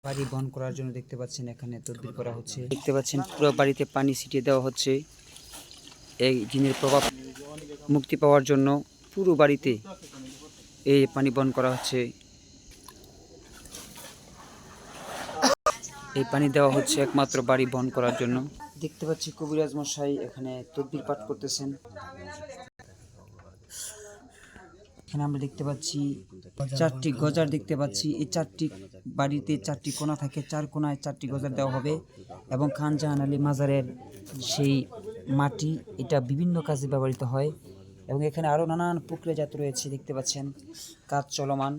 বাড়ি বন্ধ করার জন্য দেখতে পাচ্ছেন এখানে তদবির করা হচ্ছে। দেখতে পাচ্ছেন পুরো বাড়িতে পানি ছিটিয়ে দেওয়া হচ্ছে এই জিনের প্রভাব মুক্তি পাওয়ার জন্য। পুরো বাড়িতে এই পানি বন্ধ করা হচ্ছে। এই পানি দেওয়া হচ্ছে একমাত্র বাড়ি বন্ধ করার জন্য। দেখতে পাচ্ছি কবিরাজ মশাই এখানে তদবির পাঠ করতেছেন। এখানে আমরা দেখতে পাচ্ছি 4টি গজার দেখতে পাচ্ছি। এই 4টি বাড়িতে 4টি কোণা থাকে, 4 কোণায় 4টি গজার দেওয়া হবে। এবং খান জাহান আলী মাজারের সেই মাটি এটা বিভিন্ন কাজে ব্যবহৃত হয়। এবং এখানে আরও নানান প্রক্রিয়াজাত রয়েছে, দেখতে পাচ্ছেন কাজ চলমান।